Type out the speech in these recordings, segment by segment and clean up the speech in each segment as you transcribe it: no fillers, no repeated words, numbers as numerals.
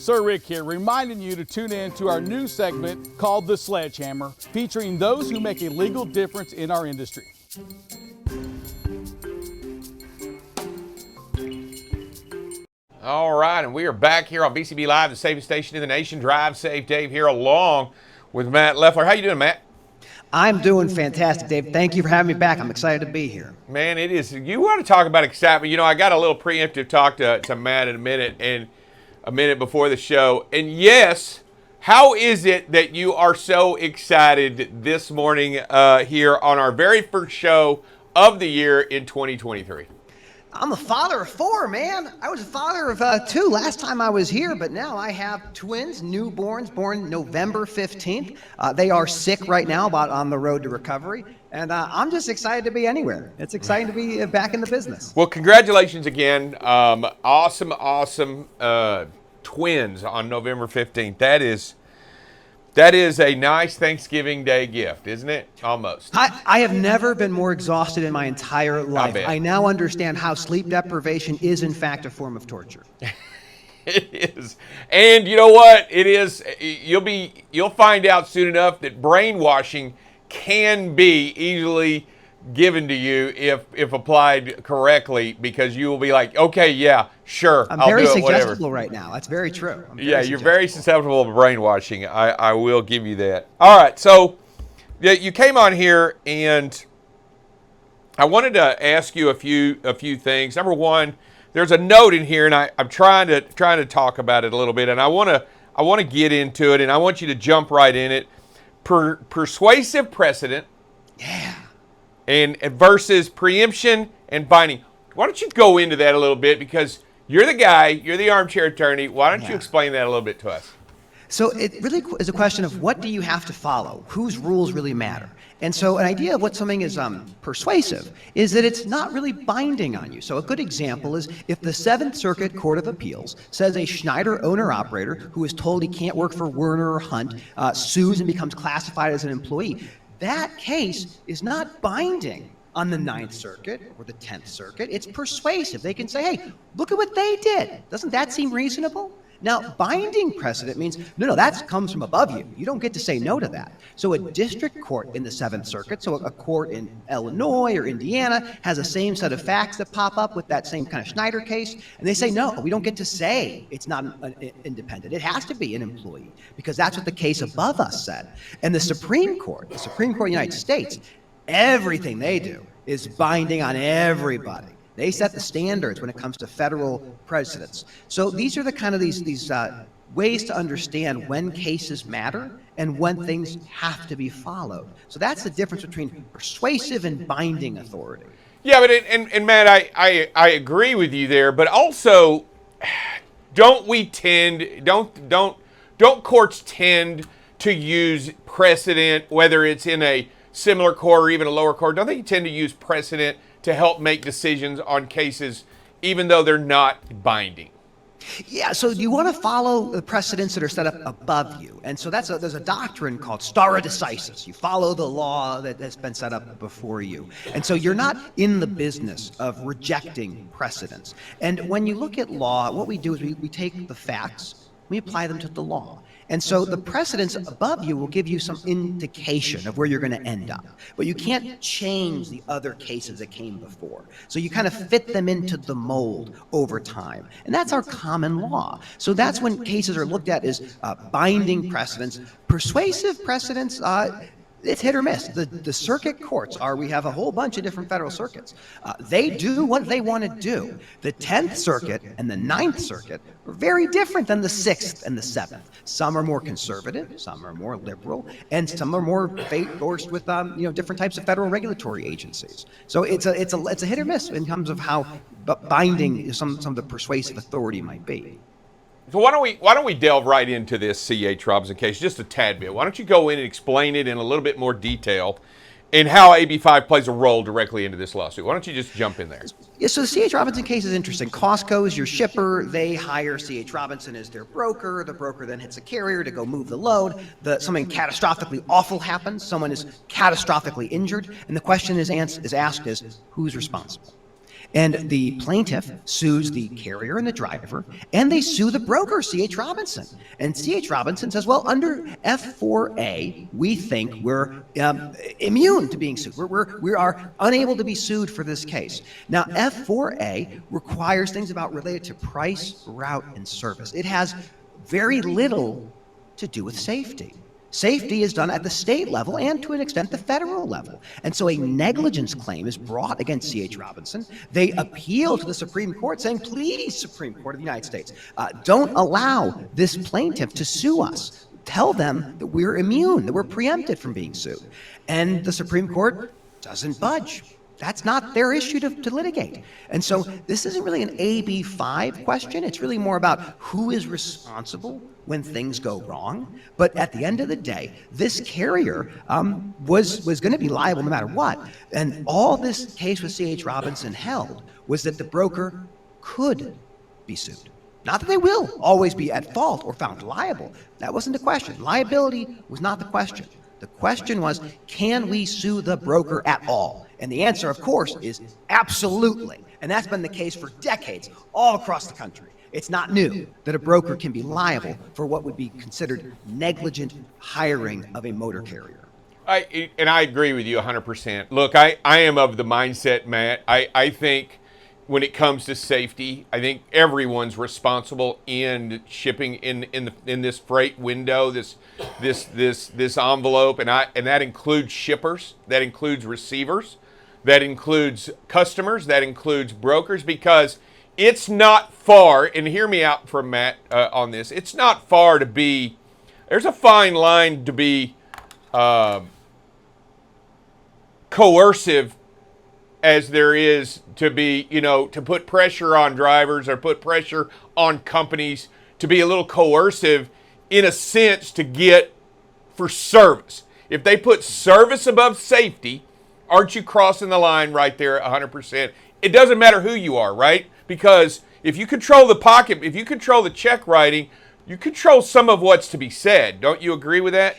Sir Rick here, reminding you to tune in to our new segment called The Sledgehammer, featuring those who make a legal difference in our industry. All right, and we are back here on BCB Live, the safest station in the nation. Drive Safe Dave here along with Matt Leffler. How you doing, Matt? I'm doing fantastic, Dave. Thank you for having me back. I'm excited to be here. Man, it is. You want to talk about excitement. You know, I got a little preemptive talk to Matt in a minute before the show. And yes, how is it that you are so excited this morning here on our very first show of the year in 2023? I'm a father of 4, man. I was a father of 2 last time I was here, but now I have twins, newborns, born November 15th. They are sick right now, but on the road to recovery. And I'm just excited to be anywhere. It's exciting to be back in the business. Well, congratulations again. Awesome twins on November 15th. That is a nice Thanksgiving Day gift, isn't it? Almost. I have never been more exhausted in my entire life. bet. I now understand how sleep deprivation is, in fact, a form of torture. It is. And you know what? It is. You'll find out soon enough that brainwashing can be easily given to you if applied correctly, because you will be like, okay, yeah, sure, I'm I'll very do it, whatever. suggestible right now. That's very true. Yeah, you're very susceptible to brainwashing. I will give you that. All right, so you came on here, and I wanted to ask you a few things. Number one, there's a note in here, and I'm trying to talk about it a little bit, and I want to get into it, and I want you to jump right in it. Persuasive precedent. Yeah. And versus preemption and binding. Why don't you go into that a little bit, because you're the guy, you're the armchair attorney. Why don't you explain that a little bit to us? So it really is a question of what do you have to follow? Whose rules really matter? And so an idea of what something is persuasive is that it's not really binding on you. So a good example is if the 7th Circuit Court of Appeals says a Schneider owner-operator who is told he can't work for Werner or Hunt sues and becomes classified as an employee, that case is not binding on the 9th Circuit or the 10th Circuit. It's persuasive. They can say, hey, look at what they did. Doesn't that seem reasonable? Now, binding precedent means, no, that comes from above you. You don't get to say no to that. So a district court in the 7th Circuit, so a court in Illinois or Indiana, has the same set of facts that pop up with that same kind of Schneider case, and they say, no, we don't get to say it's not independent. It has to be an employee, because that's what the case above us said. And the Supreme Court of the United States, everything they do is binding on everybody. They set the standards when it comes to federal precedents. So these are the kind of these ways to understand when cases matter and when things have to be followed. So that's the difference between persuasive and binding authority. Yeah, but and Matt, I agree with you there, but also don't courts tend to use precedent, whether it's in a similar court or even a lower court? Don't they tend to use precedent to help make decisions on cases, even though they're not binding? Yeah, so you want to follow the precedents that are set up above you. And so there's a doctrine called stare decisis. You follow the law that's been set up before you. And so you're not in the business of rejecting precedents. And when you look at law, what we do is we take the facts, we apply them to the law. And so the precedents above you will give you some indication of where you're going to end up. But you can't change the other cases that came before. So you kind of fit them into the mold over time. And that's our common law. So that's when cases are looked at as binding precedents. Persuasive precedents, it's hit or miss. The circuit courts we have a whole bunch of different federal circuits. They do what they want to do. The 10th Circuit and the 9th Circuit are very different than the 6th and the 7th. Some are more conservative, some are more liberal, and some are more forced with different types of federal regulatory agencies. So it's a hit or miss in terms of how binding some of the persuasive authority might be. So why don't we delve right into this C.H. Robinson case just a tad bit? Why don't you go in and explain it in a little bit more detail and how AB5 plays a role directly into this lawsuit? Why don't you just jump in there? Yeah, so the C.H. Robinson case is interesting. Costco is your shipper. They hire C.H. Robinson as their broker. The broker then hits a carrier to go move the load. Something catastrophically awful happens. Someone is catastrophically injured. And the question is asked is, who's responsible? And the plaintiff sues the carrier and the driver, and they sue the broker, C.H. Robinson. And C.H. Robinson says, well, under F4A, we think we're immune to being sued. We are unable to be sued for this case. Now, F4A requires things related to price, route, and service. It has very little to do with safety. Safety is done at the state level and, to an extent, the federal level. And so a negligence claim is brought against C.H. Robinson. They appeal to the Supreme Court saying, please, Supreme Court of the United States, don't allow this plaintiff to sue us. Tell them that we're immune, that we're preempted from being sued. And the Supreme Court doesn't budge. That's not their issue to litigate. And so this isn't really an AB5 question. It's really more about who is responsible when things go wrong. But at the end of the day, this carrier was going to be liable no matter what. And all this case with C.H. Robinson held was that the broker could be sued. Not that they will always be at fault or found liable. That wasn't the question. Liability was not the question. The question was, can we sue the broker at all? And the answer, of course, is absolutely. And that's been the case for decades all across the country. It's not new that a broker can be liable for what would be considered negligent hiring of a motor carrier. I agree with you 100%. Look, I am of the mindset, Matt. I think when it comes to safety, I think everyone's responsible in shipping in this freight window, this envelope, and that includes shippers, that includes receivers, that includes customers, that includes brokers, because it's not far, and hear me out from Matt on this, it's not far to be, there's a fine line to be coercive as there is to be, to put pressure on drivers or put pressure on companies to be a little coercive in a sense to get for service. If they put service above safety, aren't you crossing the line right there 100%? It doesn't matter who you are, right? Because if you control the pocket, if you control the check writing, you control some of what's to be said. Don't you agree with that?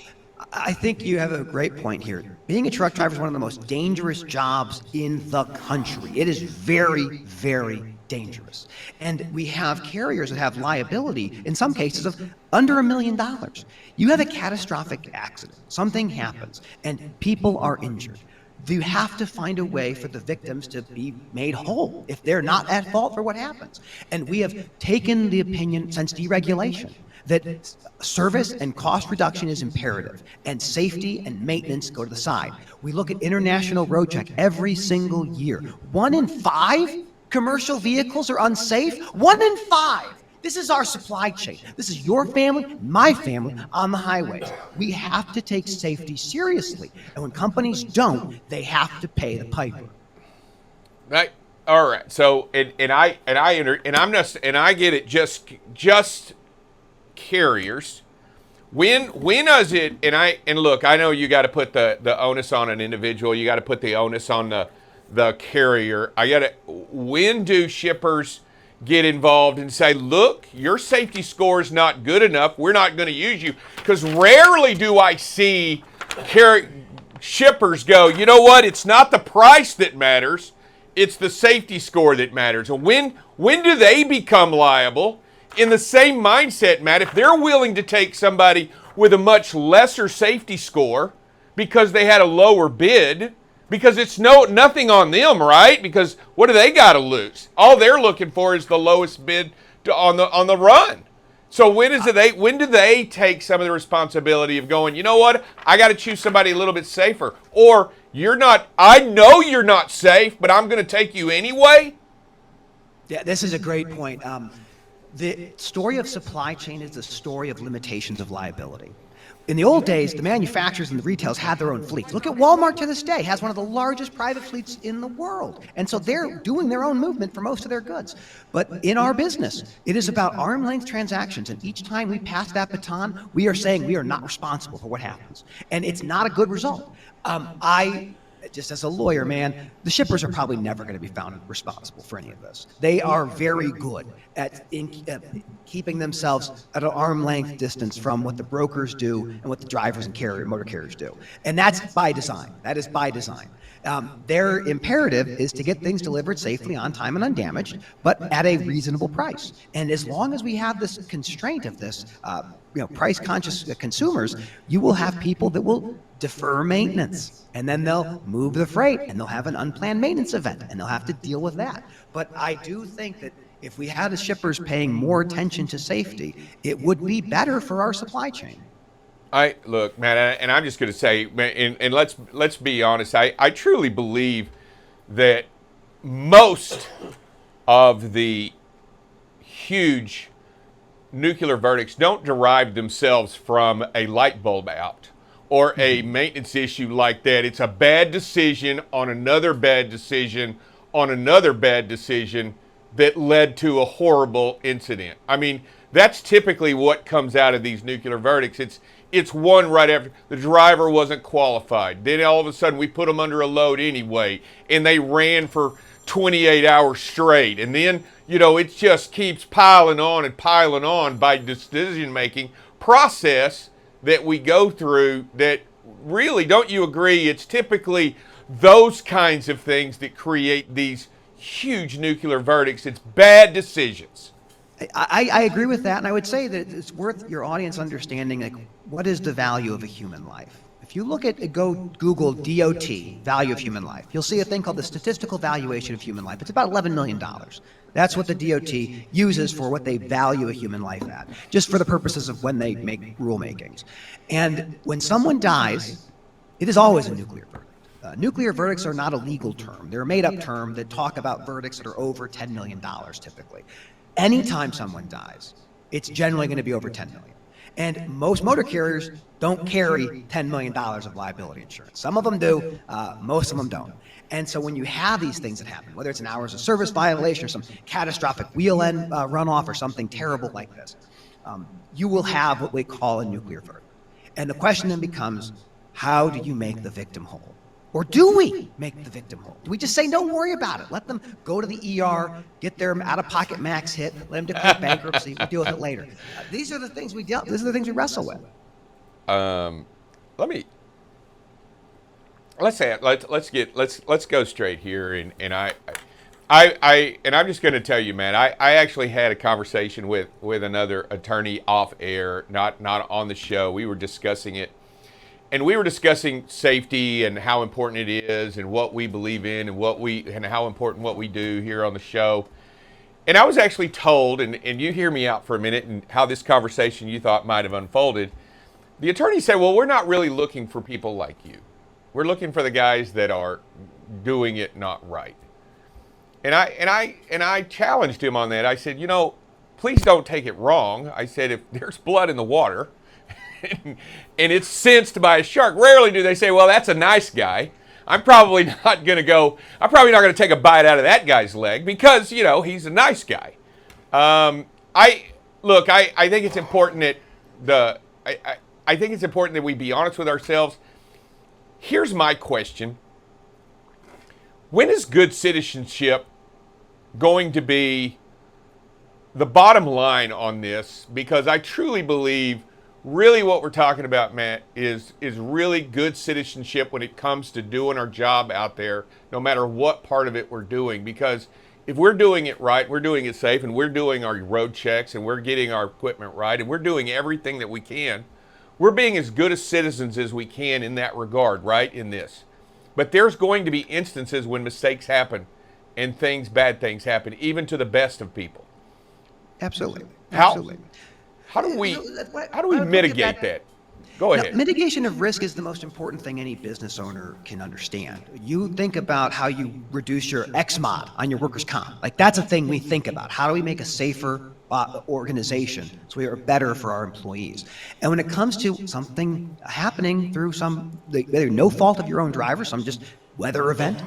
I think you have a great point here. Being a truck driver is one of the most dangerous jobs in the country. It is very, very dangerous. And we have carriers that have liability, in some cases, of under $1 million. You have a catastrophic accident. Something happens, and people are injured. You have to find a way for the victims to be made whole if they're not at fault for what happens. And we have taken the opinion since deregulation that service and cost reduction is imperative, and safety and maintenance go to the side. We look at International Road Check every single year. 1 in 5 commercial vehicles are unsafe. 1 in 5. This is our supply chain. This is your family, my family on the highways. We have to take safety seriously, and when companies don't, they have to pay the piper. Right. All right. So I get it. Just carriers. When does it? And look, I know you got to put the onus on an individual. You got to put the onus on the carrier. When do shippers get involved and say, look, your safety score is not good enough, we're not going to use you? Because rarely do I see shippers go, you know what, it's not the price that matters, it's the safety score that matters. And when do they become liable? In the same mindset, Matt, if they're willing to take somebody with a much lesser safety score because they had a lower bid, because it's nothing on them, right? Because what do they got to lose? All they're looking for is the lowest bid on the run. So when do they take some of the responsibility of going, you know what, I got to choose somebody a little bit safer, or I know you're not safe, but I'm going to take you anyway? Yeah, this is a great point. The story of supply chain is the story of limitations of liability. In the old days, the manufacturers and the retailers had their own fleets. Look at Walmart to this day, has one of the largest private fleets in the world. And so they're doing their own movement for most of their goods. But in our business, it is about arm's length transactions. And each time we pass that baton, we are saying we are not responsible for what happens. And it's not a good result. Just as a lawyer, man, the shippers are probably never going to be found responsible for any of this. They are very good at keeping themselves at an arm length distance from what the brokers do and what the drivers and motor carriers do. And that's by design. That is by design. Their imperative is to get things delivered safely, on time, and undamaged, but at a reasonable price. And as long as we have this constraint of this, price-conscious consumers, you will have people that will defer maintenance, and then they'll move the freight, and they'll have an unplanned maintenance event, and they'll have to deal with that. But I do think that if we had the shippers paying more attention to safety, it would be better for our supply chain. Look, man, and I'm just going to say, and let's be honest. I truly believe that most of the huge nuclear verdicts don't derive themselves from a light bulb out or a maintenance issue like that. It's a bad decision on another bad decision on another bad decision that led to a horrible incident. I mean, that's typically what comes out of these nuclear verdicts. It's one right after the driver wasn't qualified. Then all of a sudden we put them under a load anyway, and they ran for 28 hours straight. And then, it just keeps piling on by decision-making process that we go through that really, don't you agree, it's typically those kinds of things that create these huge nuclear verdicts. It's bad decisions. I agree with that, and I would say that it's worth your audience understanding, what is the value of a human life? If you look at, go Google DOT, value of human life, you'll see a thing called the statistical valuation of human life. It's about $11 million. That's what the DOT uses for what they value a human life at, just for the purposes of when they make rulemakings. And when someone dies, it is always a nuclear verdict. Nuclear verdicts are not a legal term. They're a made-up term that talk about verdicts that are over $10 million typically. Anytime someone dies, it's generally going to be over $10 million. And most motor carriers don't carry $10 million of liability insurance. Some of them do, most of them don't. And so when you have these things that happen, whether it's an hours of service violation or some catastrophic wheel end runoff or something terrible like this, you will have what we call a nuclear verdict. And the question then becomes, how do you make the victim whole? Or do we make the victim whole? Do we just say, don't worry about it? Let them go to the ER, get their out-of-pocket max hit, let them declare bankruptcy, we'll deal with it later. These are the things these are the things we wrestle with. Let's go straight here, and I'm just going to tell you, man, I actually had a conversation with another attorney off air, not on the show. We were discussing it. And we were discussing safety and how important it is and what we believe in and how important what we do here on the show. And I was actually told, and you hear me out for a minute and how this conversation you thought might have unfolded. The attorney said, well, we're not really looking for people like you. We're looking for the guys that are doing it not right. And I challenged him on that. I said, please don't take it wrong. I said, if there's blood in the water, and it's sensed by a shark, rarely do they say, well, that's a nice guy. I'm probably not going to take a bite out of that guy's leg because, he's a nice guy. I think it's important that I think it's important that we be honest with ourselves. Here's my question. When is good citizenship going to be the bottom line on this? Because I truly believe really what we're talking about, Matt, is really good citizenship when it comes to doing our job out there, no matter what part of it we're doing. Because if we're doing it right, we're doing it safe, and we're doing our road checks, and we're getting our equipment right, and we're doing everything that we can, we're being as good as citizens as we can in that regard, right, in this. But there's going to be instances when mistakes happen and bad things happen, even to the best of people. Absolutely. How do we mitigate that? Go ahead. Now, mitigation of risk is the most important thing any business owner can understand. You think about how you reduce your XMOD on your workers' comp. That's a thing we think about. How do we make a safer organization so we are better for our employees? And when it comes to something happening through whether no fault of your own driver, some just weather event,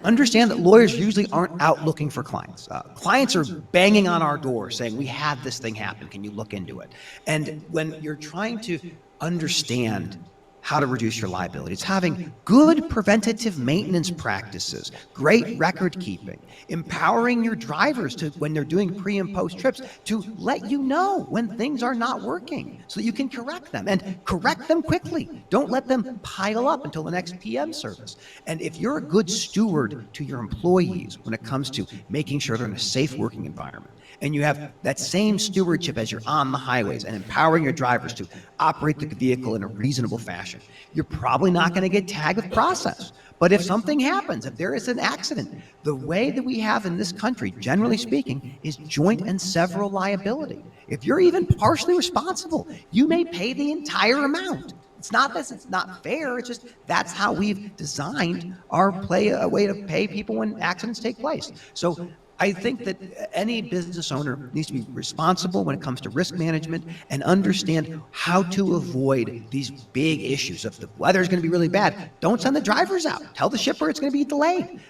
understand that lawyers usually aren't out looking for clients. Clients are banging on our door saying, we had this thing happen, can you look into it? And when you're trying to understand how to reduce your liability. It's having good preventative maintenance practices, great record keeping, empowering your drivers to, when they're doing pre and post trips, to let you know when things are not working so that you can correct them and correct them quickly. Don't let them pile up until the next PM service. And if you're a good steward to your employees when it comes to making sure they're in a safe working environment, and you have that same stewardship as you're on the highways and empowering your drivers to operate the vehicle in a reasonable fashion, you're probably not going to get tagged with process. But if something happens, if there is an accident, the way that we have in this country, generally speaking, is joint and several liability. If you're even partially responsible, you may pay the entire amount. It's not that it's not fair, it's just that's how we've designed our way to pay people when accidents take place. So I think that any business owner needs to be responsible when it comes to risk management and understand how to avoid these big issues. If the weather is going to be really bad, don't send the drivers out. Tell the shipper it's going to be delayed.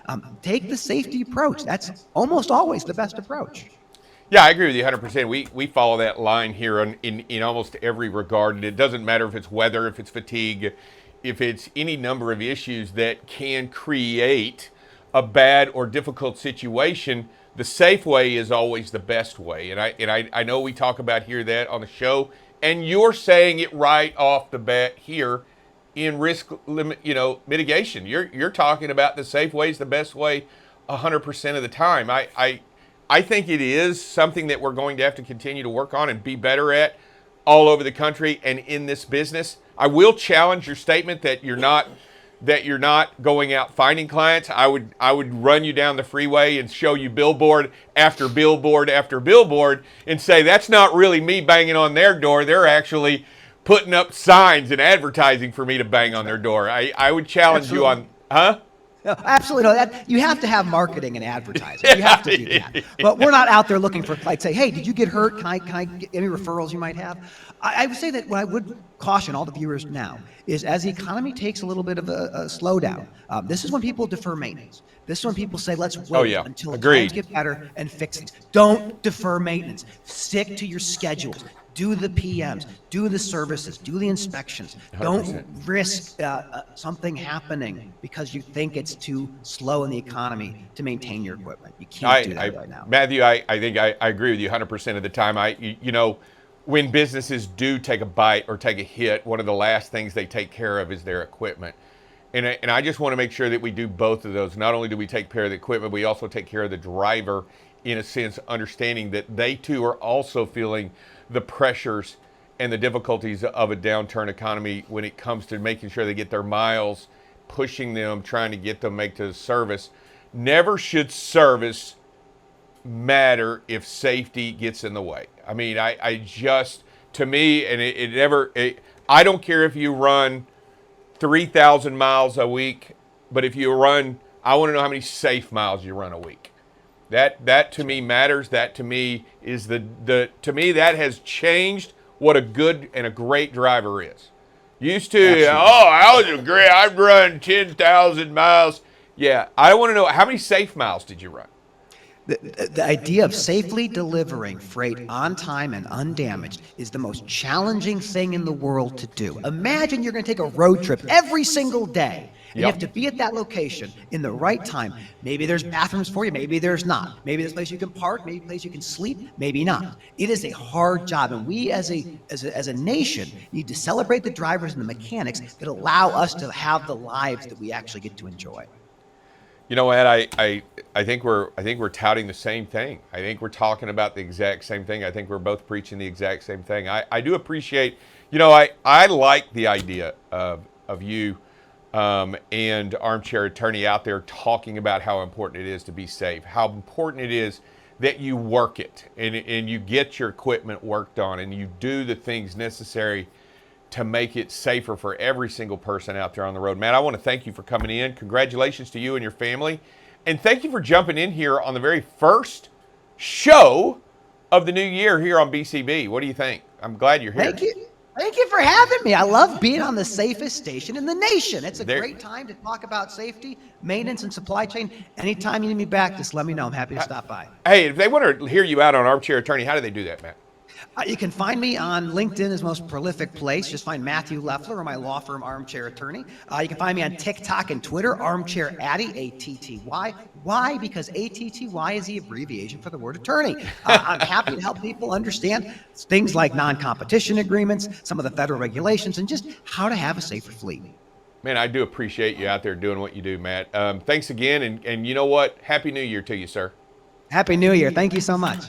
Take the safety approach. That's almost always the best approach. Yeah, I agree with you 100%. We follow that line here in almost every regard. And it doesn't matter if it's weather, if it's fatigue, if it's any number of issues that can create a bad or difficult situation. The safe way is always the best way. And I know we talk about here that on the show, and you're saying it right off the bat here in risk limit, mitigation. You're talking about the safe way is the best way 100% of the time. I think it is something that we're going to have to continue to work on and be better at all over the country and in this business. I will challenge your statement that you're not going out finding clients. I would run you down the freeway and show you billboard after billboard after billboard and say, that's not really me banging on their door. They're actually putting up signs and advertising for me to bang on their door. I would challenge Absolutely. you on, huh? No, absolutely. No, you have to have marketing and advertising. You have to do that. But we're not out there looking for, like, say, hey, did you get hurt? Can I get any referrals you might have? I would say that what I would caution all the viewers now is as the economy takes a little bit of a slowdown, this is when people defer maintenance. This is when people say, let's wait until times get better and fix things. Don't defer maintenance. Stick to your schedules. Do the PMs, do the services, do the inspections. 100%. Don't risk something happening because you think it's too slow in the economy to maintain your equipment. You can't do that right now. Matthew, I think I agree with you 100% of the time. When businesses do take a bite or take a hit, one of the last things they take care of is their equipment. And I just want to make sure that we do both of those. Not only do we take care of the equipment, we also take care of the driver, in a sense, understanding that they too are also feeling the pressures and the difficulties of a downturn economy when it comes to making sure they get their miles, pushing them, trying to get them make the service. Never should service matter if safety gets in the way. I mean, I just, to me, and I don't care if you run 3,000 miles a week, but if you run, I want to know how many safe miles you run a week. That to me matters. That to me is to me that has changed what a good and a great driver is. Used to, Absolutely. I've run 10,000 miles. Yeah, I want to know how many safe miles did you run? The idea of safely delivering freight on time and undamaged is the most challenging thing in the world to do. Imagine you're going to take a road trip every single day. And you have to be at that location in the right time. Maybe there's bathrooms for you, maybe there's not. Maybe there's a place you can park, maybe a place you can sleep, maybe not. It is a hard job, and we as a nation need to celebrate the drivers and the mechanics that allow us to have the lives that we actually get to enjoy. You know, Ed, I think we're touting the same thing. I think we're talking about the exact same thing. I think we're both preaching the exact same thing. I do appreciate, I like the idea of you and Armchair Attorney out there talking about how important it is to be safe, how important it is that you work it and you get your equipment worked on and you do the things necessary to make it safer for every single person out there on the road. Matt, I want to thank you for coming in. Congratulations to you and your family. And thank you for jumping in here on the very first show of the new year here on BCB. What do you think? I'm glad you're here. Thank you. Thank you for having me. I love being on the safest station in the nation. It's a great time to talk about safety, maintenance, and supply chain. Anytime you need me back, just let me know. I'm happy to stop by. Hey, if they want to hear you out on Armchair Attorney, how do they do that, Matt? You can find me on LinkedIn as most prolific place. Just find Matthew Leffler or my law firm, Armchair Attorney. You can find me on TikTok and Twitter, Armchair Addy, ATTY. Why? Because ATTY is the abbreviation for the word attorney. I'm happy to help people understand things like non-competition agreements, some of the federal regulations, and just how to have a safer fleet. Man, I do appreciate you out there doing what you do, Matt. Thanks again, and you know what? Happy New Year to you, sir. Happy New Year. Thank you so much.